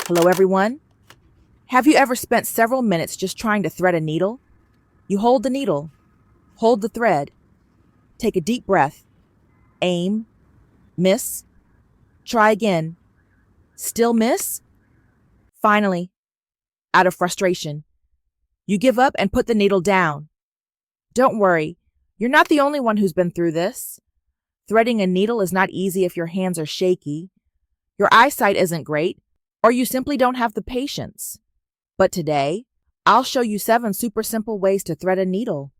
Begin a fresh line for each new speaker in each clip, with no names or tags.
Hello, everyone. Have you ever spent several minutes just trying to thread a needle? You hold the needle, hold the thread, take a deep breath, aim, miss, try again, still miss? Finally, out of frustration, you give up and put the needle down. Don't worry, you're not the only one who's been through this. Threading a needle is not easy if your hands are shaky, your eyesight isn't great, or you simply don't have the patience. But today, I'll show you 7 super simple ways to thread a needle,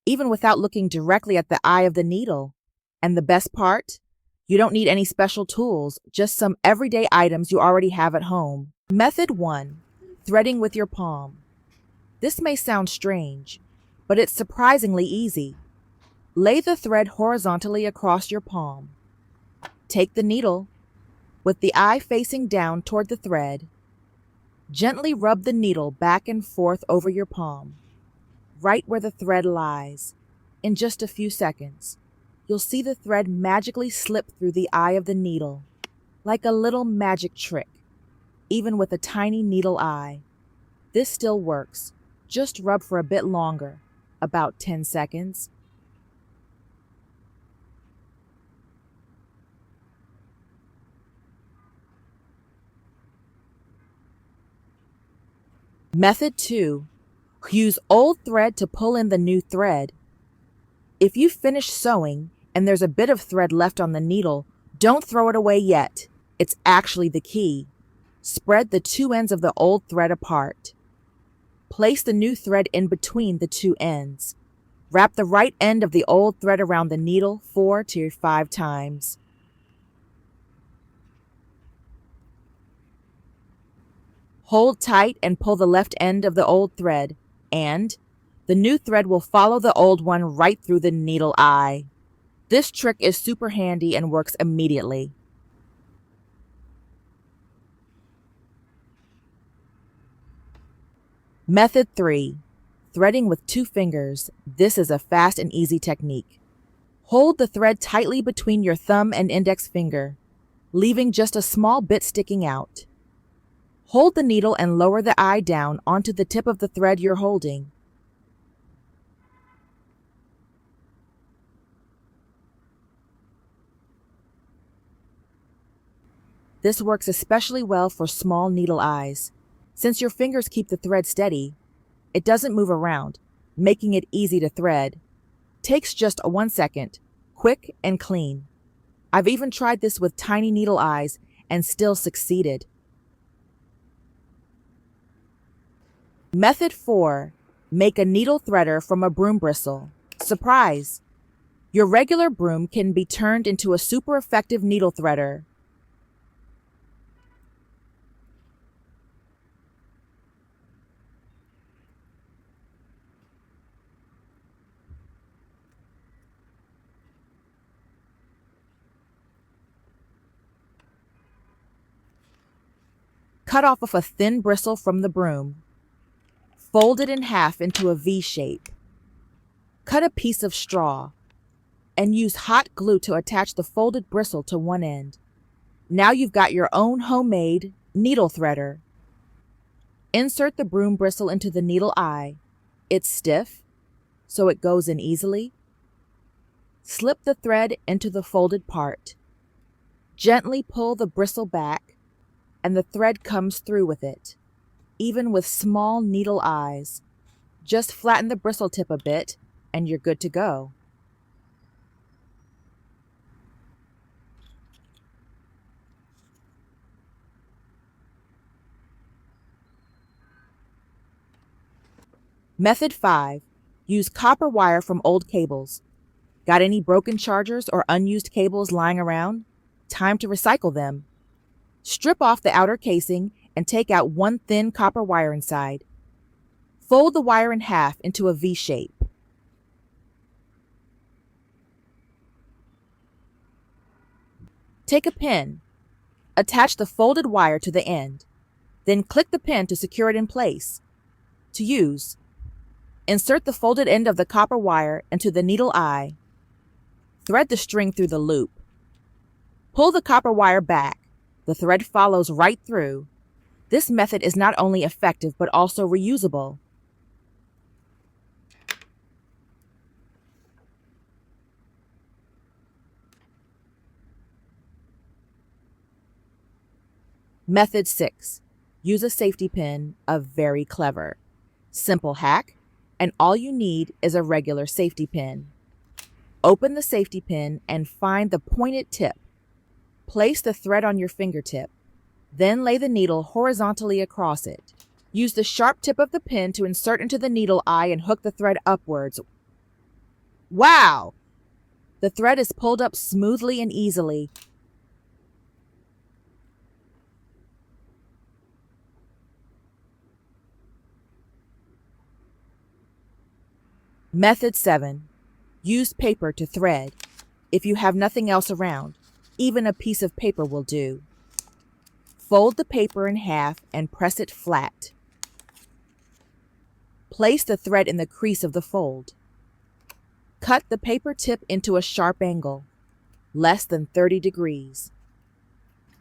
even without looking directly at the eye of the needle. And the best part? You don't need any special tools, just some everyday items you already have at home. Method 1. Threading with your palm. This may sound strange, but it's surprisingly easy. Lay the thread horizontally across your palm. Take the needle, with the eye facing down toward the thread. Gently rub the needle back and forth over your palm, right where the thread lies. In just a few seconds, you'll see the thread magically slip through the eye of the needle, like a little magic trick, even with a tiny needle eye. This still works. Just rub for a bit longer, about 10 seconds. Method 2. Use old thread to pull in the new thread. If you finish sewing and there's a bit of thread left on the needle, don't throw it away yet. It's actually the key. Spread the 2 ends of the old thread apart. Place the new thread in between the 2 ends. Wrap the right end of the old thread around the needle 4 to 5 times. Hold tight and pull the left end of the old thread, and the new thread will follow the old one right through the needle eye. This trick is super handy and works immediately. Method 3. Threading with 2 fingers. This is a fast and easy technique. Hold the thread tightly between your thumb and index finger, leaving just a small bit sticking out. Hold the needle and lower the eye down onto the tip of the thread you're holding. This works especially well for small needle eyes. Since your fingers keep the thread steady, it doesn't move around, making it easy to thread. Takes just 1 second, quick and clean. I've even tried this with tiny needle eyes and still succeeded. Method 4. Make a needle threader from a broom bristle. Surprise! Your regular broom can be turned into a super effective needle threader. Cut off a thin bristle from the broom. Fold it in half into a V shape. Cut a piece of straw and use hot glue to attach the folded bristle to one end. Now you've got your own homemade needle threader. Insert the broom bristle into the needle eye. It's stiff, so it goes in easily. Slip the thread into the folded part. Gently pull the bristle back, and the thread comes through with it. Even with small needle eyes, just flatten the bristle tip a bit, and you're good to go. Method 5. Use copper wire from old cables. Got any broken chargers or unused cables lying around? Time to recycle them. Strip off the outer casing and take out one thin copper wire inside. Fold the wire in half into a V shape. Take a pin. Attach the folded wire to the end. Then click the pin to secure it in place. To use, insert the folded end of the copper wire into the needle eye. Thread the string through the loop. Pull the copper wire back. The thread follows right through. This method is not only effective but also reusable. Method 6. Use a safety pin, a very clever. Simple hack, and all you need is a regular safety pin. Open the safety pin and find the pointed tip. Place the thread on your fingertip. Then lay the needle horizontally across it. Use the sharp tip of the pin to insert into the needle eye and hook the thread upwards. Wow! The thread is pulled up smoothly and easily. Method 7. Use paper to thread. If you have nothing else around, even a piece of paper will do. Fold the paper in half and press it flat. Place the thread in the crease of the fold. Cut the paper tip into a sharp angle, less than 30 degrees.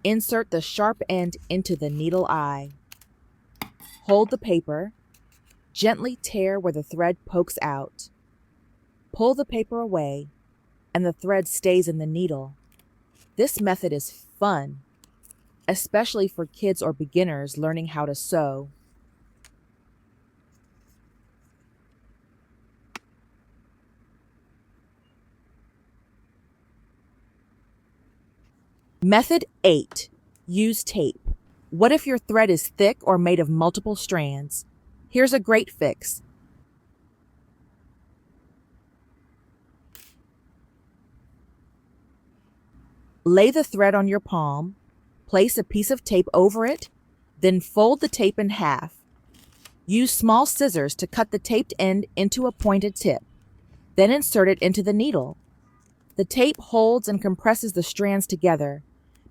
Insert the sharp end into the needle eye. Hold the paper. Gently tear where the thread pokes out. Pull the paper away, and the thread stays in the needle. This method is fun, especially for kids or beginners learning how to sew. Method 8. Use tape. What if your thread is thick or made of multiple strands? Here's a great fix. Lay the thread on your palm, place a piece of tape over it, then fold the tape in half. Use small scissors to cut the taped end into a pointed tip, then insert it into the needle. The tape holds and compresses the strands together,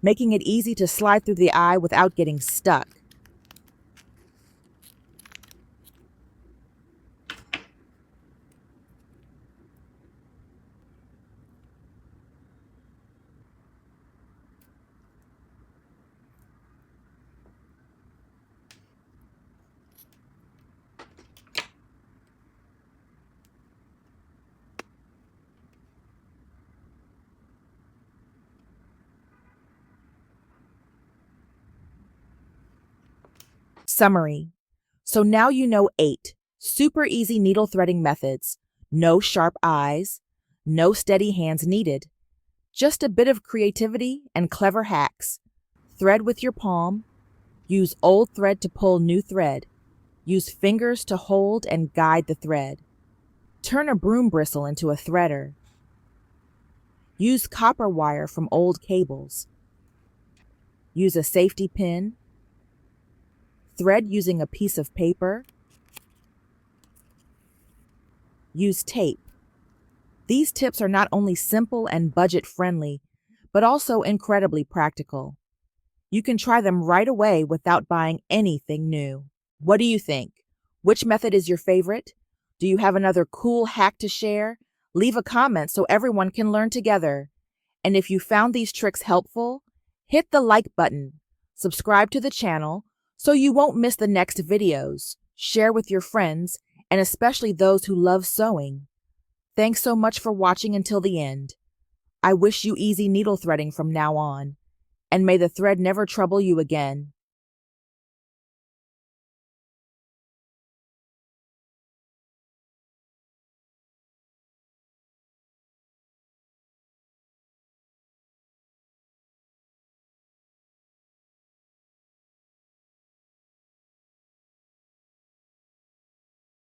making it easy to slide through the eye without getting stuck. Summary. So now you know 8 super easy needle threading methods. No sharp eyes, no steady hands needed. Just a bit of creativity and clever hacks. Thread with your palm. Use old thread to pull new thread. Use fingers to hold and guide the thread. Turn a broom bristle into a threader. Use copper wire from old cables. Use a safety pin. Thread using a piece of paper. Use tape. These tips are not only simple and budget-friendly, but also incredibly practical. You can try them right away without buying anything new. What do you think? Which method is your favorite? Do you have another cool hack to share? Leave a comment so everyone can learn together. And if you found these tricks helpful, hit the like button, subscribe to the channel so you won't miss the next videos. Share with your friends, and especially those who love sewing. Thanks so much for watching until the end. I wish you easy needle threading from now on, and may the thread never trouble you again.